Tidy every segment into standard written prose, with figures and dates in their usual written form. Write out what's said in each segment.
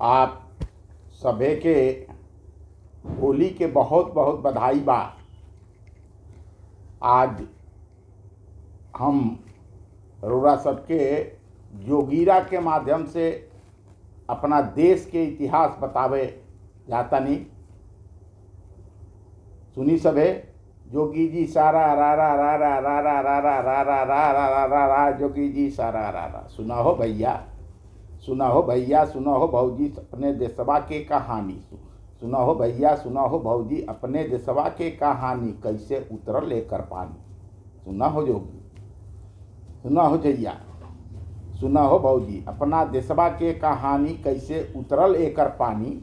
आप सभे के होली के बहुत बहुत बधाई बा। आज हम रउरा सबके जोगीरा के माध्यम से अपना देश के इतिहास बतावे जातानी। सुनी सभे, जोगी जी सारा रा रा रा रा रा रा रा रा रा रा रा रा रा रा रा जोगी जी सारा रा रा। सुना हो भैया, सुना हो भैया, सुना हो भौजी अपने देशवा के कहानी। सुना हो भैया, सुना हो भौजी अपने देशवा के कहानी, कैसे उतरल लेकर पानी। सुना हो जोगी, सुना हो जैया, सुना हो भौजी अपना देशवा के कहानी, कैसे उतरल एकर पानी।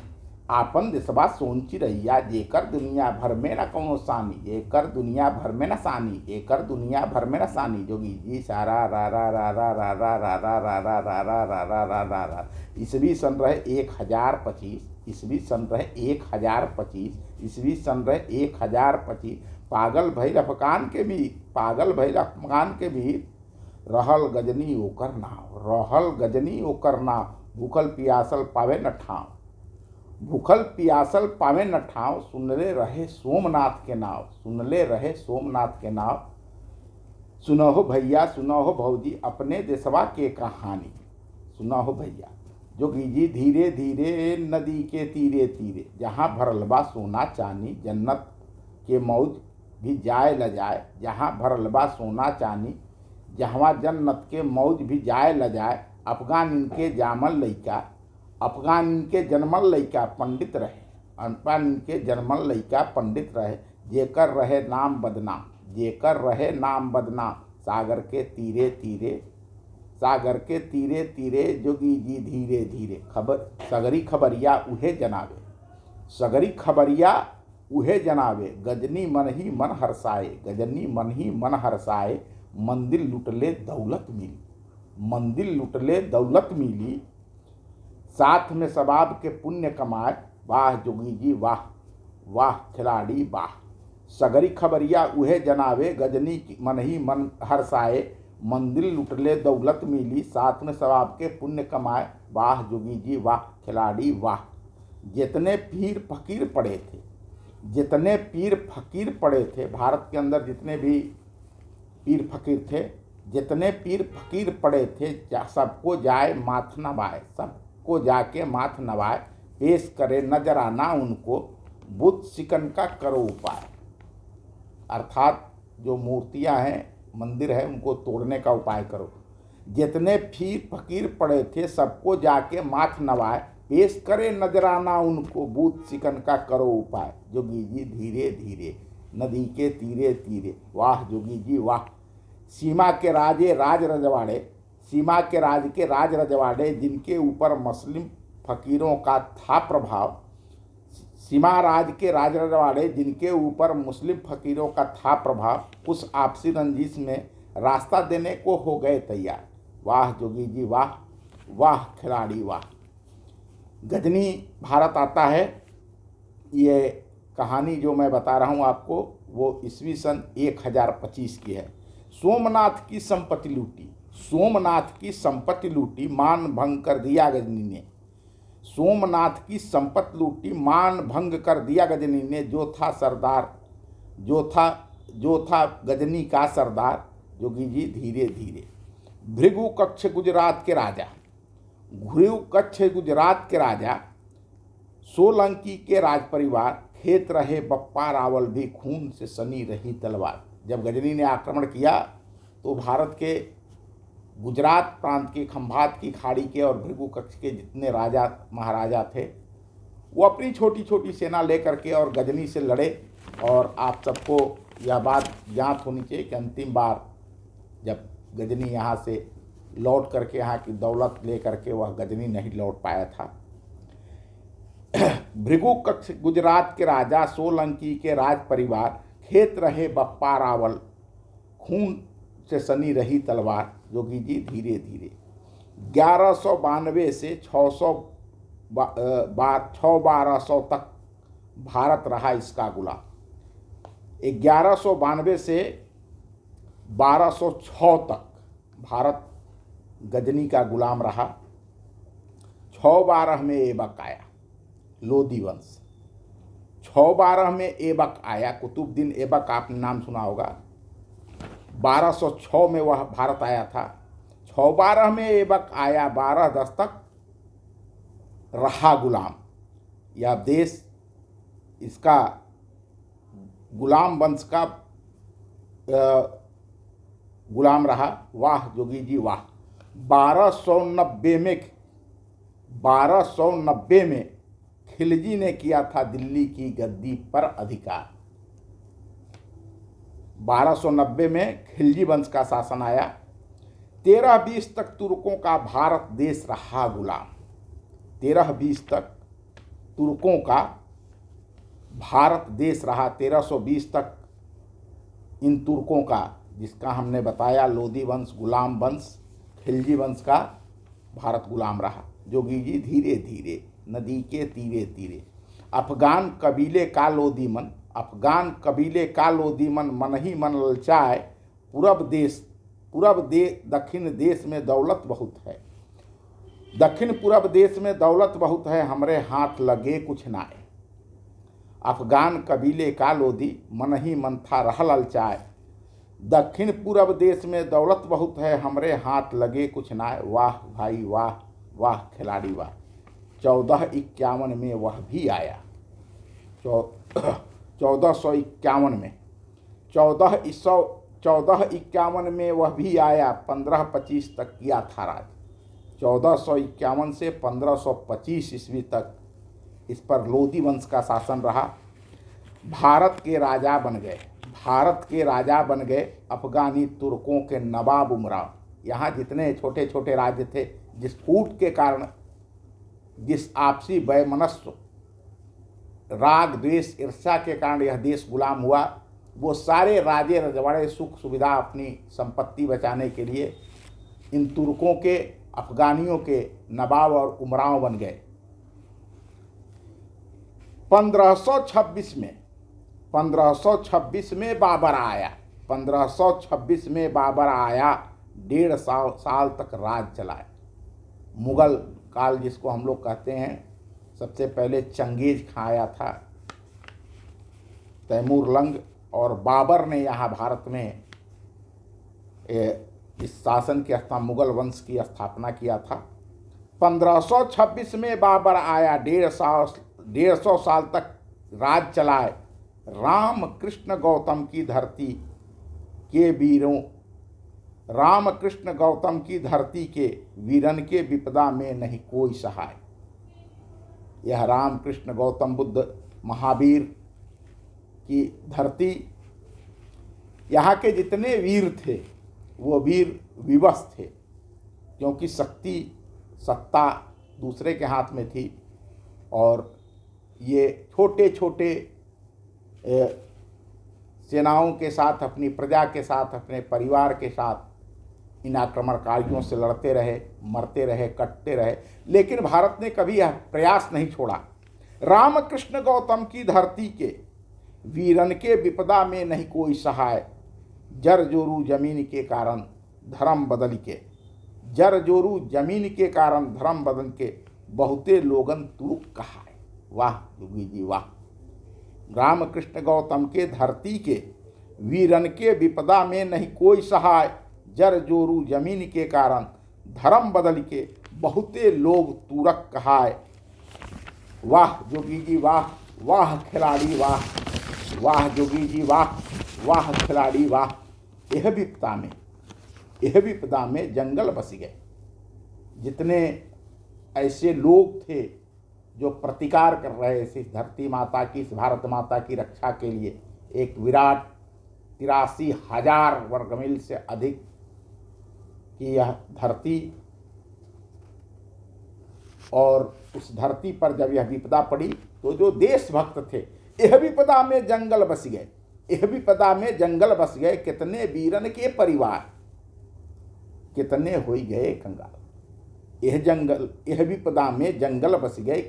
आपन देशवा सोन चिरैया, जेकर दुनिया भर में न कौनो सानी, एकर दुनिया भर में न सानी, एकर दुनिया भर में न सानी। जोगी जी सारा रा रा रा रा रा रा रा रा रा रा रा रा रा रा रा रा रा। ईस्वी सन रहे 1025, ईस्वी सन रहे 1025, ईस्वी सन रहे 1025। पागल भइल अफगान के भी, पागल भइल अफगान के भी, रहल गजनी ओकर नाव, रहल गजनी ओकर नाव। भूखल पियासल पावे न ठाव, भूखल पियासल पावे न ठाव। सुनले रहे सोमनाथ के नाव, सुनले रहे सोमनाथ के नाव। सुनो हो भैया, सुनो हो भौजी अपने देशवा के कहानी। सुनो हो भैया, जोगी जी धीरे धीरे नदी के तीरे तीरे, जहाँ भरल बा सोना चानी, जन्नत के मौज भी जाए ल जाए। जहाँ भरल बा सोना चानी, जहाँ जन्नत के मौज भी जाए ल जाए। अफगान इनके जामल लइका, अफगान इनके जन्मल लइका पंडित रहे, अफगान इनके जन्मल लइका पंडित रहे। जेकर रहे नाम बदनाम, जेकर रहे नाम बदनाम। सागर के तीरे तीरे, सागर के तीरे तीरे, जोगी जी धीरे धीरे। खबर सगरी खबरिया उहे जनावे, सगरी खबरिया उहे जनावे। गजनी मन ही मन हरसाए, गजनी मन ही मन हरसाए। मंदिर लुटले दौलत मिली, मंदिर लुटले दौलत मिली। साथ में सबाब के पुण्य कमाए। वाह जोगी जी वाह, वाह खिलाड़ी वाह। सगरी खबरिया उहे जनावे, गजनी मन ही मन हरसाए। मंदिर लुटले दौलत मिली, साथ में सबाब के पुण्य कमाए। वाह जोगी जी वाह, खिलाड़ी वाह। जितने पीर फकीर पड़े थे, जितने पीर फकीर पड़े थे, भारत के अंदर जितने भी पीर फकीर थे, जितने पीर फकीर पड़े थे, सबको जाए माथ नवाए, सबको जाके माथ नवाए। पेश करे नजराना उनको, बुद्ध सिकन का करो उपाय। अर्थात जो मूर्तियां हैं, मंदिर है, उनको तोड़ने का उपाय करो। जितने पीर फकीर पड़े थे, सबको जाके माथ नवाए। पेश करे नजराना उनको, बुद्ध सिकन का करो उपाय। जोगी जी धीरे धीरे नदी के तीरे तीरे। वाह जोगी जी वाह। सीमा के राजे राज रजवाड़े, सीमा के राज के राज रजवाड़े, जिनके ऊपर मुस्लिम फकीरों का था प्रभाव। सीमा राज के राज रजवाड़े, जिनके ऊपर मुस्लिम फकीरों का था प्रभाव, उस आपसी रंजिश में रास्ता देने को हो गए तैयार। वाह जोगी जी वाह, वाह खिलाड़ी वाह। गजनी भारत आता है। ये कहानी जो मैं बता रहा हूँ आपको, वो ईस्वी सन 1025 की है। सोमनाथ की संपत्ति लूटी, सोमनाथ की संपत्ति लूटी, मान भंग कर दिया गजनी ने। सोमनाथ की संपत्ति लूटी, मान भंग कर दिया गजनी ने। जो था सरदार, जो था गजनी का सरदार। जोगी जी धीरे धीरे। भृगु कच्छ गुजरात के राजा, भृगु कच्छ गुजरात के राजा। सोलंकी के राज परिवार, खेत रहे बप्पा रावल भी, खून से सनी रही तलवार। जब गजनी ने आक्रमण किया तो भारत के गुजरात प्रांत के, खंभात की खाड़ी के और भृगु कच्छ के जितने राजा महाराजा थे, वो अपनी छोटी छोटी सेना लेकर के और गजनी से लड़े। और आप सबको यह बात ज्ञात होनी चाहिए कि अंतिम बार जब गजनी यहाँ से लौट करके, यहाँ की दौलत लेकर के, वह गजनी नहीं लौट पाया था। भृगु कच्छ गुजरात के राजा, सोलंकी के राज परिवार। खेत रहे बप्पा रावल, खून से सनी रही तलवार। जोगी जी धीरे धीरे। 1192 से 1200 तक भारत रहा इसका गुलाम। 1192 से 1206 तक भारत गजनी का गुलाम रहा। 612 में ऐबक आया लोदी वंश। 612 में ऐबक आया, कुतुबुद्दीन ऐबक आपने नाम सुना होगा। 1206 में वह भारत आया था। 612 में ऐबक आया, 1210 तक रहा गुलाम। यह देश इसका गुलाम वंश का गुलाम रहा। वाह जोगी जी वाह। 1290 में खिलजी ने किया था दिल्ली की गद्दी पर अधिकार। 1290 में खिलजी वंश का शासन आया। 1320 तक तुर्कों का भारत देश रहा गुलाम। 1320 तक तुर्कों का भारत देश रहा। 1320 तक इन तुर्कों का, जिसका हमने बताया लोदी वंश, गुलाम वंश, खिलजी वंश का भारत गुलाम रहा। जोगी जी धीरे धीरे नदी के तीरे तीरे अफगान कबीले का लोदीमन, अफगान कबीले का लोदीमन मन ही मन ललचाए। दक्षिण देश में दौलत बहुत है, दक्षिण पूरब देश में दौलत बहुत है, हमरे हाथ लगे कुछ नाए। अफगान कबीले का लोदी मन ही मन था रह ललचाए। दक्षिण पूरब देश में दौलत बहुत है, हमरे हाथ लगे कुछ नाए। वाह भाई वाह, वाह खिलाड़ी वाह। 1451 में वह भी आया। 1451 में 1451 में वह भी आया। 1525 तक किया था राज। 1451 से 1525 ईस्वी तक इस पर लोदी वंश का शासन रहा। भारत के राजा बन गए, भारत के राजा बन गए अफगानी तुर्कों के नवाब उमराव। यहाँ जितने छोटे छोटे राज्य थे, जिस फूट के कारण, जिस आपसी वैमनस्य, राग द्वेष ईर्ष्या के कारण यह देश गुलाम हुआ, वो सारे राजे रजवाड़े सुख सुविधा अपनी संपत्ति बचाने के लिए इन तुर्कों के, अफगानियों के नवाब और उमराव बन गए। 1526 में बाबर आया। 1526 में बाबर आया, 1.5 साल तक राज चलाया। मुगल काल जिसको हम लोग कहते हैं, सबसे पहले चंगेज खां आया था, तैमूर लंग, और बाबर ने यहाँ भारत में इस शासन की मुगल वंश की स्थापना किया था। 1526 में बाबर आया, 150 साल तक राज चलाए। राम कृष्ण गौतम की धरती के वीरों, राम कृष्ण गौतम की धरती के वीरन के विपदा में नहीं कोई सहाय। यह राम कृष्ण गौतम बुद्ध महावीर की धरती, यहाँ के जितने वीर थे वो वीर विवश थे, क्योंकि सत्ता दूसरे के हाथ में थी, और ये छोटे छोटे सेनाओं के साथ, अपनी प्रजा के साथ, अपने परिवार के साथ इन आक्रमणकारियों से लड़ते रहे, मरते रहे, कटते रहे, लेकिन भारत ने कभी यह प्रयास नहीं छोड़ा। रामकृष्ण गौतम की धरती के वीरन के विपदा में नहीं कोई सहाय। जर जोरू जमीन के कारण धर्म बदल के, जर जोरू जमीन के कारण धर्म बदल के, बहुते लोगन तुरुक कहाय। वाह योगी जी वाह। रामकृष्ण गौतम के धरती के वीरन के विपदा में नहीं कोई सहाय। जर जोरू जमीन के कारण धर्म बदल के, बहुते लोग तुरक कहाय। वाह जोगी जी वाह, वाह खिलाड़ी वाह, वाह जोगी जी वाह, वाह खिलाड़ी वाह। यह विपदा में जंगल बस गए। जितने ऐसे लोग थे जो प्रतिकार कर रहे थे इस धरती माता की, इस भारत माता की रक्षा के लिए, एक विराट 83,000 वर्ग मील से अधिक की यह धरती, और उस धरती पर जब यह विपदा पड़ी तो जो देशभक्त थे, यह विपदा में जंगल बस गए, यह विपदा में जंगल बस गए। कितने वीरन के परिवार, कितने हो गए कंगाल। यह विपदा में जंगल बस गए,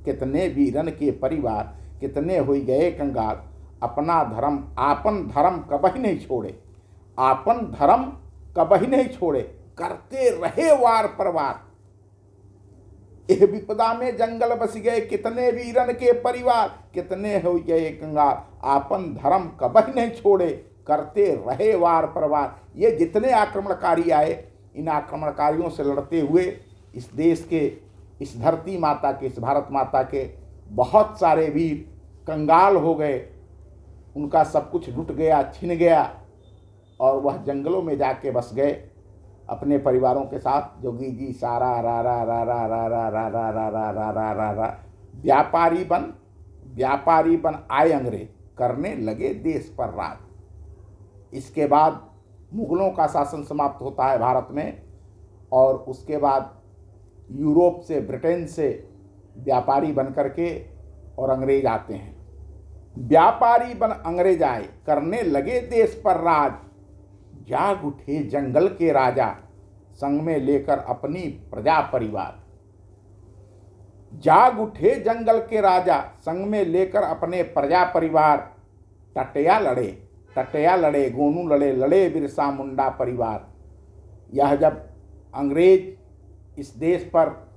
कितने वीरन के परिवार, कितने हो गए कंगाल। अपना धर्म, आपन धर्म कबही नहीं छोड़े, आपन धर्म कबही नहीं छोड़े, करते रहे वार पर वार। एह विपदा में जंगल बस गए कितने वीरन के परिवार, कितने हो गए कंगाल, आपन धर्म कबह नहीं छोड़े, करते रहे वार पर वार। ये जितने आक्रमणकारी आए, इन आक्रमणकारियों से लड़ते हुए इस देश के, इस धरती माता के, इस भारत माता के बहुत सारे वीर कंगाल हो गए, उनका सब कुछ लुट गया, छिन गया, और वह जंगलों में जाके बस गए अपने परिवारों के साथ। जोगी जी सारा रा रा रा रा रा रा रा रा रा रा रा रा रा रा। व्यापारी बन आए अंग्रेज, करने लगे देश पर राज। इसके बाद मुगलों का शासन समाप्त होता है भारत में, और उसके बाद यूरोप से, ब्रिटेन से व्यापारी बन करके और अंग्रेज आते हैं। व्यापारी बन अंग्रेज आए, करने लगे देश पर राज, जाग उठे जंगल के राजा, संग में लेकर अपनी प्रजा परिवार। जाग उठे जंगल के राजा, संग में लेकर अपने प्रजा परिवार। टटया लड़े, गोनू लड़े, लड़े बिरसा मुंडा परिवार। यह जब अंग्रेज इस देश पर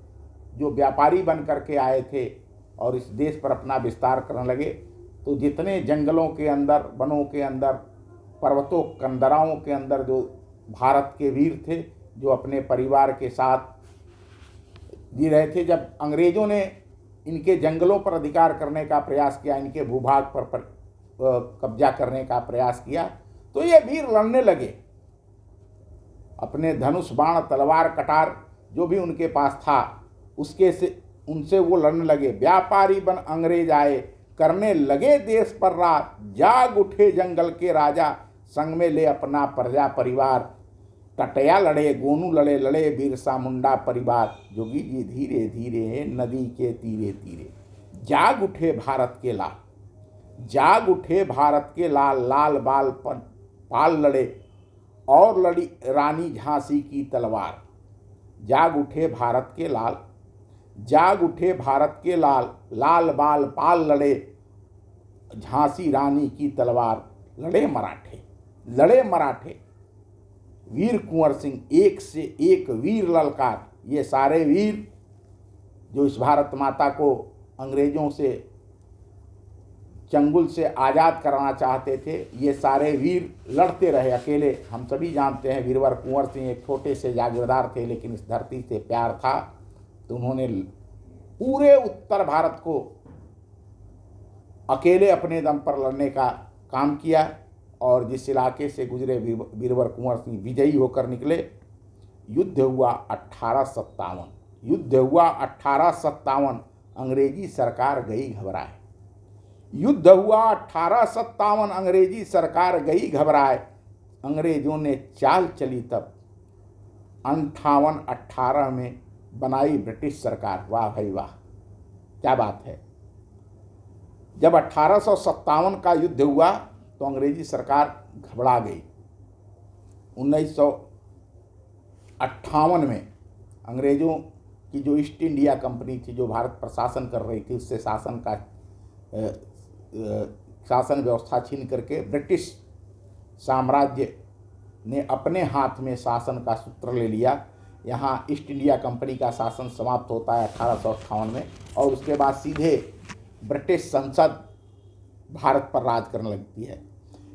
जो व्यापारी बन करके आए थे और इस देश पर अपना विस्तार करने लगे, तो जितने जंगलों के अंदर, वनों के अंदर, पर्वतों, कंदराओं के अंदर जो भारत के वीर थे, जो अपने परिवार के साथ जी रहे थे, जब अंग्रेजों ने इनके जंगलों पर अधिकार करने का प्रयास किया, इनके भूभाग पर कब्जा करने का प्रयास किया, तो ये वीर लड़ने लगे। अपने धनुष, बाण, तलवार, कटार जो भी उनके पास था, उनसे वो लड़ने लगे। व्यापारी बन अंग्रेज आए, करने लगे देश पर राज, जाग उठे जंगल के राजा, संग में ले अपना प्रजा परिवार। टटया लड़े, गोनू लड़े, लड़े बिरसा मुंडा परिवार। जोगी जी धीरे धीरे नदी के तीरे तीरे, जाग उठे भारत के लाल, जाग उठे भारत के लाल, लाल बाल पाल लड़े, और लड़ी रानी झांसी की तलवार। जाग उठे भारत के लाल, जाग उठे भारत के लाल, लाल बाल पाल लड़े, झांसी रानी की तलवार। लड़े मराठे, वीर कुंवर सिंह, एक से एक वीर ललकार। ये सारे वीर जो इस भारत माता को अंग्रेजों से, चंगुल से आज़ाद कराना चाहते थे, ये सारे वीर लड़ते रहे अकेले। हम सभी जानते हैं वीरवर कुंवर सिंह एक छोटे से जागीरदार थे, लेकिन इस धरती से प्यार था, तो उन्होंने पूरे उत्तर भारत को अकेले अपने दम पर लड़ने का काम किया। और जिस इलाके से गुजरे वीरवर कुंवर सिंह विजयी होकर निकले। युद्ध हुआ 1857, युद्ध हुआ 1857, अंग्रेजी सरकार गई घबराए। युद्ध हुआ 1857, अंग्रेजी सरकार गई घबराए। अंग्रेजों ने चाल चली तब 58-18 में बनाई ब्रिटिश सरकार। वाह भाई वाह, क्या बात है। जब 1857 का युद्ध हुआ तो अंग्रेजी सरकार घबरा गई। 1958 में अंग्रेजों की जो ईस्ट इंडिया कंपनी थी, जो भारत पर शासन कर रही थी, उससे शासन व्यवस्था छीन करके ब्रिटिश साम्राज्य ने अपने हाथ में शासन का सूत्र ले लिया। यहाँ ईस्ट इंडिया कंपनी का शासन समाप्त होता है 1858 में, और उसके बाद सीधे ब्रिटिश संसद भारत पर राज करने लगती है।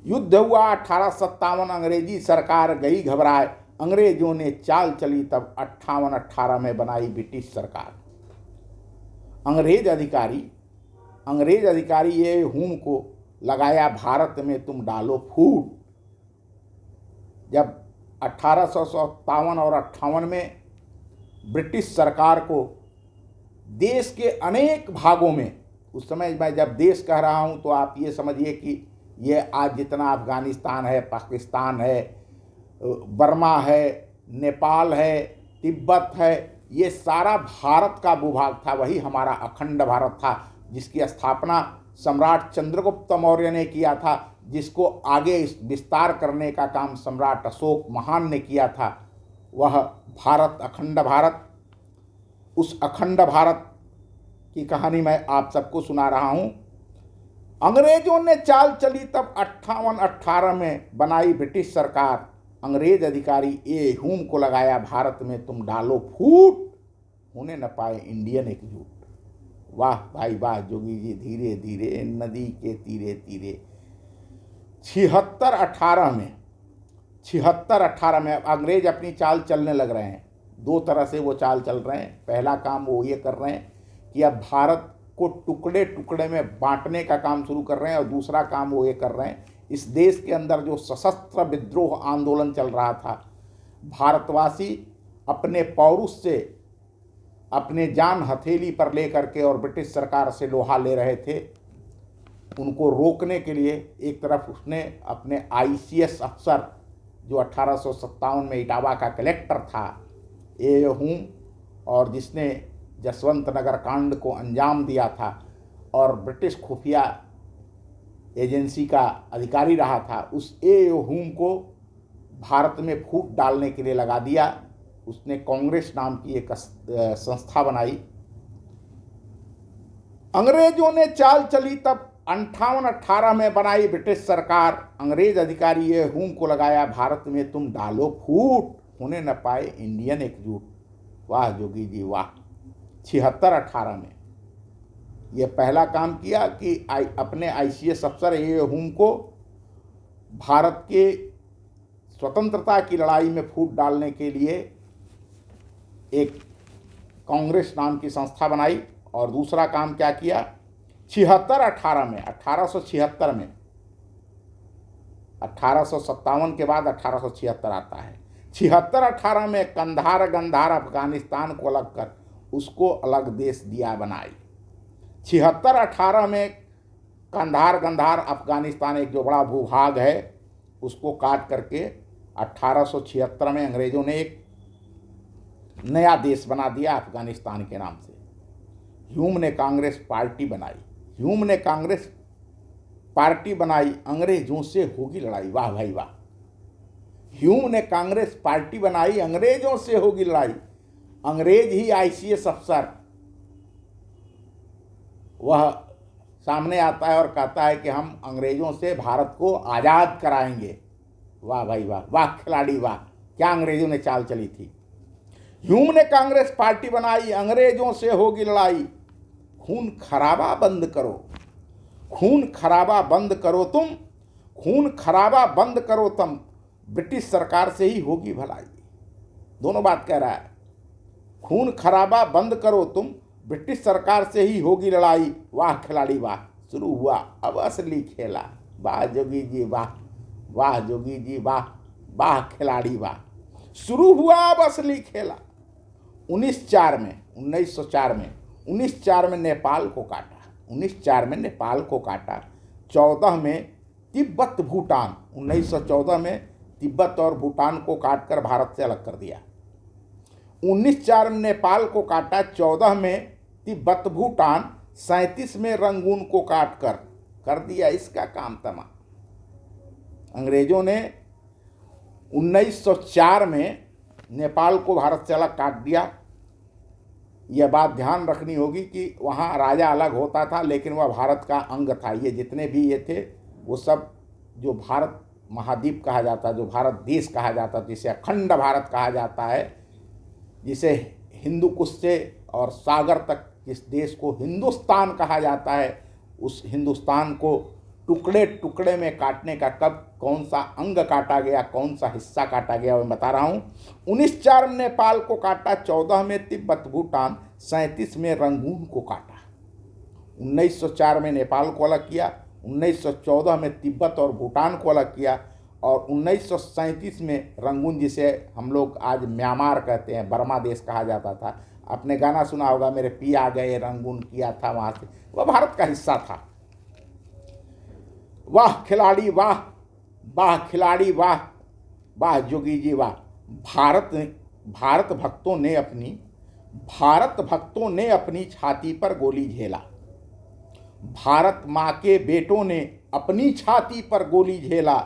युद्ध हुआ 1857, अंग्रेजी सरकार गई घबराए। अंग्रेजों ने चाल चली तब 58-18 में बनाई ब्रिटिश सरकार। अंग्रेज अधिकारी ये हुम को लगाया भारत में तुम डालो फूट। जब 1857 और 58 में ब्रिटिश सरकार को देश के अनेक भागों में, उस समय मैं जब देश कह रहा हूँ तो आप ये समझिए कि ये आज जितना अफगानिस्तान है, पाकिस्तान है, बर्मा है, नेपाल है, तिब्बत है, ये सारा भारत का भूभाग था। वही हमारा अखंड भारत था, जिसकी स्थापना सम्राट चंद्रगुप्त मौर्य ने किया था, जिसको आगे विस्तार करने का काम सम्राट अशोक महान ने किया था। वह भारत, अखंड भारत, उस अखंड भारत की कहानी मैं आप सबको सुना रहा हूँ। अंग्रेजों ने चाल चली तब 58-18 में बनाई ब्रिटिश सरकार। अंग्रेज अधिकारी ए हुम को लगाया भारत में तुम डालो फूट। होने न पाए इंडियन एकजुट। वाह भाई वाह जोगी जी, धीरे धीरे नदी के तीरे तीरे। 76-18 में अंग्रेज अपनी चाल चलने लग रहे हैं। दो तरह से वो चाल चल रहे हैं। पहला काम वो ये कर रहे हैं कि अब भारत को टुकड़े टुकड़े में बांटने का काम शुरू कर रहे हैं, और दूसरा काम वो ये कर रहे हैं, इस देश के अंदर जो सशस्त्र विद्रोह आंदोलन चल रहा था, भारतवासी अपने पौरुष से अपने जान हथेली पर लेकर के और ब्रिटिश सरकार से लोहा ले रहे थे, उनको रोकने के लिए एक तरफ उसने अपने आईसीएस अफसर जो 1857 में इटावा का कलेक्टर था, ए हुम, और जिसने जसवंत नगर कांड को अंजाम दिया था और ब्रिटिश खुफिया एजेंसी का अधिकारी रहा था, उस ए हुम को भारत में फूट डालने के लिए लगा दिया। उसने कांग्रेस नाम की एक संस्था बनाई। अंग्रेजों ने चाल चली तब 58-18 में बनाई ब्रिटिश सरकार। अंग्रेज अधिकारी ये हुम को लगाया, भारत में तुम डालो फूट, होने न पाए इंडियन एकजुट। वाह जोगी जी वाह। 76-18 में ये पहला काम किया कि अपने आईसीएस अफसर ये हुम को भारत के स्वतंत्रता की लड़ाई में फूट डालने के लिए एक कांग्रेस नाम की संस्था बनाई। और दूसरा काम क्या किया, 76-18 में, 1876 में, 1857 के बाद 1876 आता है। 76-18 में कंधार गंधार अफगानिस्तान को अलग कर उसको अलग देश दिया बनाई। 76-18 में कंधार गंधार अफगानिस्तान एक जो बड़ा भूभाग है उसको काट करके 1876 में अंग्रेजों ने एक नया देश बना दिया अफगानिस्तान के नाम से। ह्यूम ने कांग्रेस पार्टी बनाई। ह्यूम ने कांग्रेस पार्टी बनाई, अंग्रेजों से होगी लड़ाई। वाह भाई वाह। ह्यूम ने कांग्रेस पार्टी बनाई, अंग्रेजों से होगी लड़ाई। अंग्रेज ही आईसीएस अफसर वह सामने आता है और कहता है कि हम अंग्रेजों से भारत को आज़ाद कराएंगे। वाह भाई वाह, वाह खिलाड़ी वाह, क्या अंग्रेजों ने चाल चली थी। ह्यूम ने कांग्रेस पार्टी बनाई, अंग्रेजों से होगी लड़ाई। खून खराबा बंद करो, खून खराबा बंद करो तुम, खून खराबा बंद करो तुम, ब्रिटिश सरकार से ही होगी भलाई। दोनों बात कह रहा है। खून खराबा बंद करो तुम, ब्रिटिश सरकार से ही होगी लड़ाई। वाह खिलाड़ी वाह। शुरू हुआ अब असली खेला। वाह जोगी जी वाह, वाह जोगी जी वाह, वाह खिलाड़ी वाह। शुरू हुआ अब असली खेला। 1904 में 1904 में नेपाल को काटा। 1904 में नेपाल को काटा। 14 में तिब्बत भूटान, 1914 में तिब्बत और भूटान को काटकर भारत से अलग कर दिया। 1904 में नेपाल को काटा, 14 में तिब्बत भूटान, 37 में रंगून को काट कर दिया इसका काम तमाम। अंग्रेजों ने 1904 में नेपाल को भारत से अलग काट दिया। यह बात ध्यान रखनी होगी कि वहाँ राजा अलग होता था लेकिन वह भारत का अंग था। ये जितने भी ये थे वो सब जो भारत महाद्वीप कहा जाता, जो भारत देश कहा जाता, जिसे अखंड भारत कहा जाता है, जिसे हिंदू कुश से और सागर तक जिस देश को हिंदुस्तान कहा जाता है, उस हिंदुस्तान को टुकड़े टुकड़े में काटने का कब कौन सा अंग काटा गया, कौन सा हिस्सा काटा गया, मैं बता रहा हूँ। 1904 में नेपाल को काटा, 14 में तिब्बत भूटान, 37 में रंगून को काटा। 1904 में नेपाल को अलग किया, 1914 में तिब्बत और भूटान को अलग किया, और 1937 में रंगून, जिसे हम लोग आज म्यांमार कहते हैं, बर्मा देश कहा जाता था। आपने गाना सुना होगा, मेरे पी आ गए रंगून किया था वहाँ से, वह भारत का हिस्सा था। वाह खिलाड़ी वाह, वाह खिलाड़ी वाह, वाह जोगी जी वाह। भारत भक्तों ने अपनी छाती पर गोली झेला। भारत माँ के बेटों ने अपनी छाती पर गोली झेला।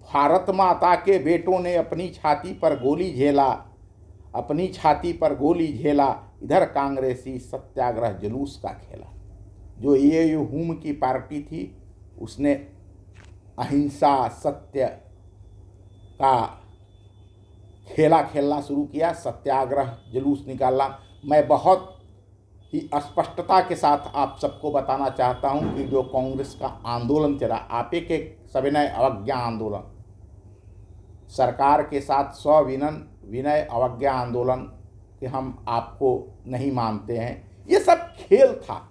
भारत माता के बेटों ने अपनी छाती पर गोली झेला, अपनी छाती पर गोली झेला। इधर कांग्रेसी सत्याग्रह जुलूस का खेला। जो ये हुम की पार्टी थी उसने अहिंसा सत्य का खेला खेलना शुरू किया, सत्याग्रह जुलूस निकालना। मैं बहुत ही स्पष्टता के साथ आप सबको बताना चाहता हूं कि जो कांग्रेस का आंदोलन चला, आपे के सविनय अवज्ञा आंदोलन, सरकार के साथ सविनय विनय अवज्ञा आंदोलन कि हम आपको नहीं मानते हैं, ये सब खेल था।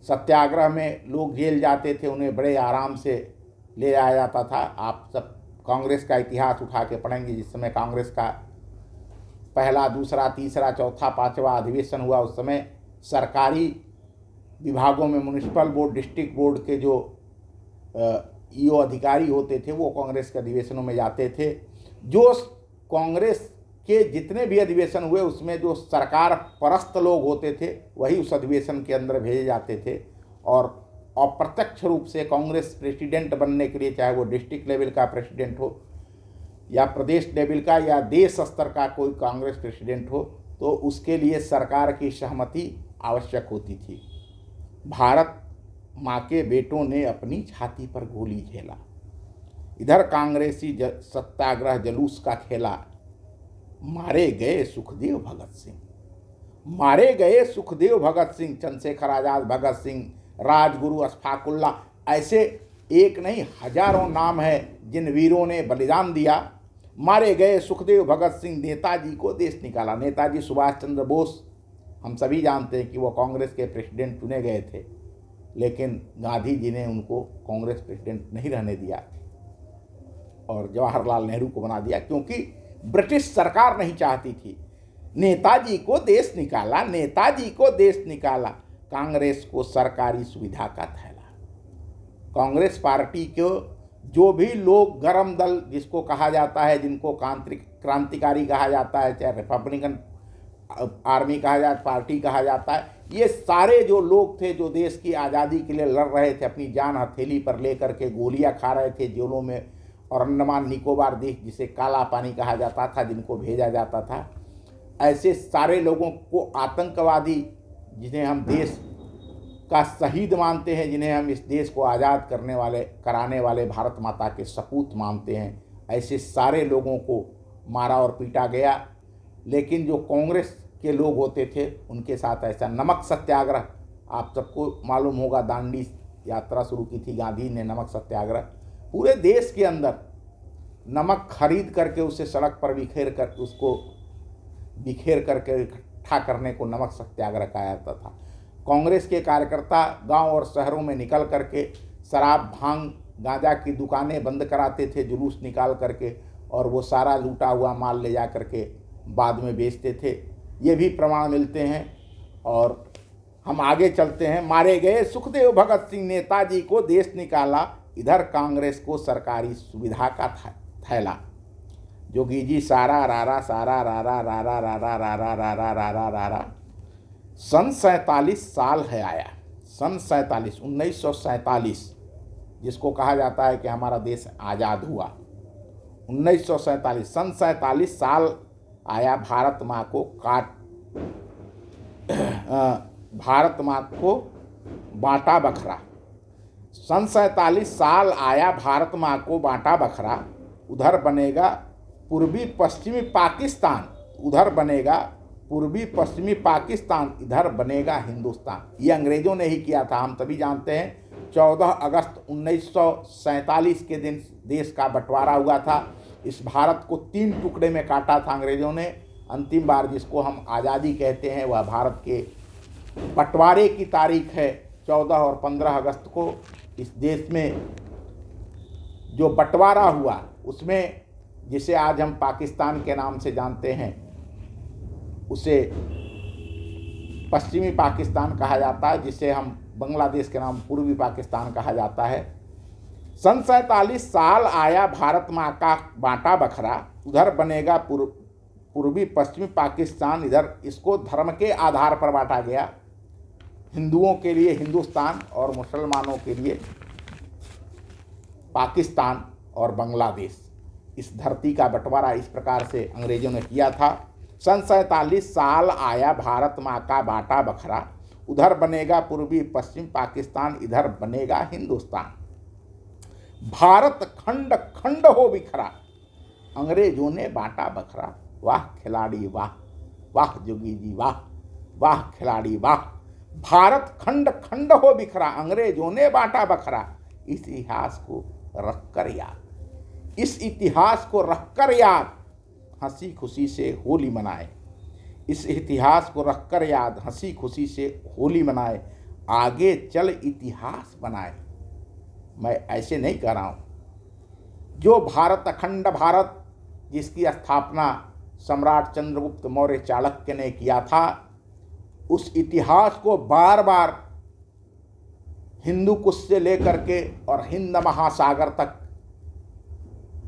सत्याग्रह में लोग जेल जाते थे, उन्हें बड़े आराम से ले जाया जाता था। आप सब कांग्रेस का इतिहास उठा के पढ़ेंगे, जिस समय कांग्रेस का पहला, दूसरा, तीसरा, चौथा, पांचवा अधिवेशन हुआ, उस समय सरकारी विभागों में म्युनिसिपल बोर्ड, डिस्ट्रिक्ट बोर्ड के जो ईओ अधिकारी होते थे वो कांग्रेस के अधिवेशनों में जाते थे। जो कांग्रेस के जितने भी अधिवेशन हुए उसमें जो सरकार परस्त लोग होते थे वही उस अधिवेशन के अंदर भेजे जाते थे, और अप्रत्यक्ष रूप से कांग्रेस प्रेसिडेंट बनने के लिए, चाहे वो डिस्ट्रिक्ट लेवल का प्रेसिडेंट हो या प्रदेश लेवल का या देश स्तर का कोई कांग्रेस प्रेसिडेंट हो, तो उसके लिए सरकार की सहमति आवश्यक होती थी। भारत माँ के बेटों ने अपनी छाती पर गोली झेला, इधर कांग्रेसी सत्याग्रह जुलूस का खेला। मारे गए सुखदेव भगत सिंह, मारे गए सुखदेव भगत सिंह, चंद्रशेखर आजाद, भगत सिंह, राजगुरु, अशफाकुल्ला, ऐसे एक नहीं हजारों नाम है जिन वीरों ने बलिदान दिया। मारे गए सुखदेव भगत सिंह, नेताजी को देश निकाला। नेताजी सुभाष चंद्र बोस, हम सभी जानते हैं कि वो कांग्रेस के प्रेसिडेंट चुने गए थे, लेकिन गांधी जी ने उनको कांग्रेस प्रेसिडेंट नहीं रहने दिया और जवाहरलाल नेहरू को बना दिया, क्योंकि ब्रिटिश सरकार नहीं चाहती थी। नेताजी को देश निकाला, नेताजी को देश निकाला। कांग्रेस को सरकारी सुविधा का थैला। कांग्रेस पार्टी को जो भी लोग गरम दल जिसको कहा जाता है, जिनको क्रांतिकारी कहा जाता है, चाहे रिपब्लिकन आर्मी कहा जाता, पार्टी कहा जाता है, ये सारे जो लोग थे जो देश की आज़ादी के लिए लड़ रहे थे, अपनी जान हथेली पर लेकर के गोलियां खा रहे थे जेलों में, और अंडमान निकोबार देश जिसे काला पानी कहा जाता था, जिनको भेजा जाता था, ऐसे सारे लोगों को आतंकवादी, जिन्हें हम देश का शहीद मानते हैं, जिन्हें हम इस देश को आज़ाद कराने वाले भारत माता के सपूत मानते हैं, ऐसे सारे लोगों को मारा और पीटा गया। लेकिन जो कांग्रेस के लोग होते थे उनके साथ ऐसा नमक सत्याग्रह, आप सबको मालूम होगा, दांडी यात्रा शुरू की थी गांधी ने, नमक सत्याग्रह। पूरे देश के अंदर नमक खरीद करके उसे सड़क पर बिखेर करके इकट्ठा करने को नमक सत्याग्रह कहा जाता था। कांग्रेस के कार्यकर्ता गांव और शहरों में निकल करके शराब, भांग, गांजा की दुकानें बंद कराते थे जुलूस निकाल करके, और वो सारा लूटा हुआ माल ले जा करके बाद में बेचते थे। ये भी प्रमाण मिलते हैं। और हम आगे चलते हैं। मारे गए सुखदेव भगत सिंह, नेताजी को देश निकाला, इधर कांग्रेस को सरकारी सुविधा का थैला। जोगी जी सारा रारा सारा रारा रारा रारा रारा रारा रारा रारा। सन 47 साल है आया, सन 47, 1947, जिसको कहा जाता है कि हमारा देश आज़ाद हुआ। 1947, सन 47 साल आया भारत माँ को बांटा बखरा। सन 47 साल आया भारत माँ को बांटा बखरा, उधर बनेगा पूर्वी पश्चिमी पाकिस्तान, उधर बनेगा पूर्वी पश्चिमी पाकिस्तान, इधर बनेगा हिंदुस्तान। ये अंग्रेज़ों ने ही किया था। हम सभी जानते हैं 14 अगस्त 1947 के दिन देश का बंटवारा हुआ था। इस भारत को 3 टुकड़े में काटा था अंग्रेज़ों ने। अंतिम बार जिसको हम आज़ादी कहते हैं वह भारत के बंटवारे की तारीख है 14 और 15 अगस्त को। इस देश में जो बंटवारा हुआ उसमें, जिसे आज हम पाकिस्तान के नाम से जानते हैं, उसे पश्चिमी पाकिस्तान कहा जाता है, जिसे हम बांग्लादेश के नाम पूर्वी पाकिस्तान कहा जाता है। सन 47 साल आया भारत माँ का बांटा बखरा, उधर बनेगा पूर्वी पश्चिमी पाकिस्तान, इधर इसको धर्म के आधार पर बांटा गया। हिंदुओं के लिए हिंदुस्तान और मुसलमानों के लिए पाकिस्तान और बांग्लादेश। इस धरती का बंटवारा इस प्रकार से अंग्रेजों ने किया था। सन 47 साल आया भारत माँ का बांटा बखरा, उधर बनेगा पूर्वी पश्चिम पाकिस्तान, इधर बनेगा हिंदुस्तान। भारत खंड खंड हो बिखरा, अंग्रेजों ने बांटा बखरा। वाह खिलाड़ी वाह, वाह जोगी जी वाह, वाह खिलाड़ी वाह। भारत खंड खंड हो बिखरा, अंग्रेजों ने बांटा बखरा, इस इतिहास को रखकर याद, इस इतिहास को रखकर याद, हंसी खुशी से होली मनाए। इस इतिहास को रखकर याद, हंसी खुशी से होली मनाए, आगे चल इतिहास बनाए। मैं ऐसे नहीं कह रहा हूँ। जो भारत अखंड भारत जिसकी स्थापना सम्राट चंद्रगुप्त मौर्य चाणक्य ने किया था, उस इतिहास को बार बार हिंदू कुश से लेकर के और हिंद महासागर तक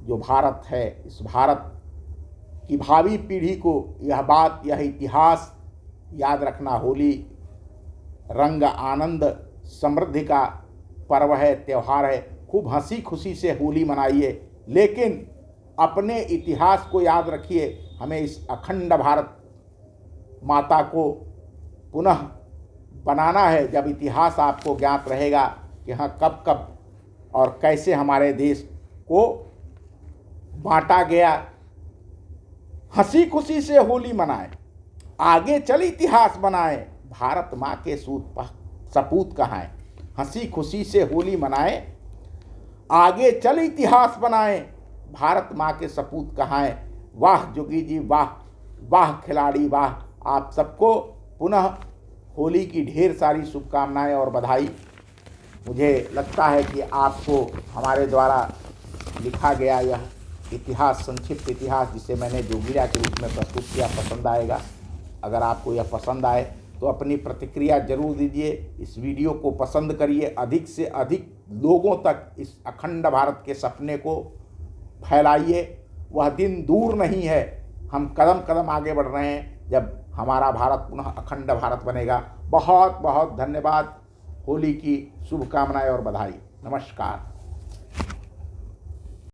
जो भारत है, इस भारत की भावी पीढ़ी को यह बात, यह इतिहास याद रखना। होली रंग आनंद समृद्धि का पर्व है, त्यौहार है। खूब हंसी खुशी से होली मनाइए, लेकिन अपने इतिहास को याद रखिए। हमें इस अखंड भारत माता को पुनः बनाना है। जब इतिहास आपको ज्ञात रहेगा कि हाँ कब कब और कैसे हमारे देश को बांटा गया, हंसी खुशी से होली मनाए, आगे चल इतिहास बनाए, भारत माँ के सपूत कहाएं। हंसी खुशी से होली मनाए, आगे चल इतिहास बनाए, भारत माँ के सपूत कहाएं। वाह जोगी जी वाह, वाह खिलाड़ी वाह। आप सबको पुनः होली की ढेर सारी शुभकामनाएं और बधाई। मुझे लगता है कि आपको हमारे द्वारा लिखा गया यह इतिहास, संक्षिप्त इतिहास जिसे मैंने जोगिया के रूप में प्रस्तुत किया, पसंद आएगा। अगर आपको यह पसंद आए तो अपनी प्रतिक्रिया जरूर दीजिए। इस वीडियो को पसंद करिए, अधिक से अधिक लोगों तक इस अखंड भारत के सपने को फैलाइए। वह दिन दूर नहीं है, हम कदम कदम आगे बढ़ रहे हैं जब हमारा भारत पुनः अखंड भारत बनेगा। बहुत बहुत धन्यवाद। होली की शुभकामनाएं और बधाई। नमस्कार।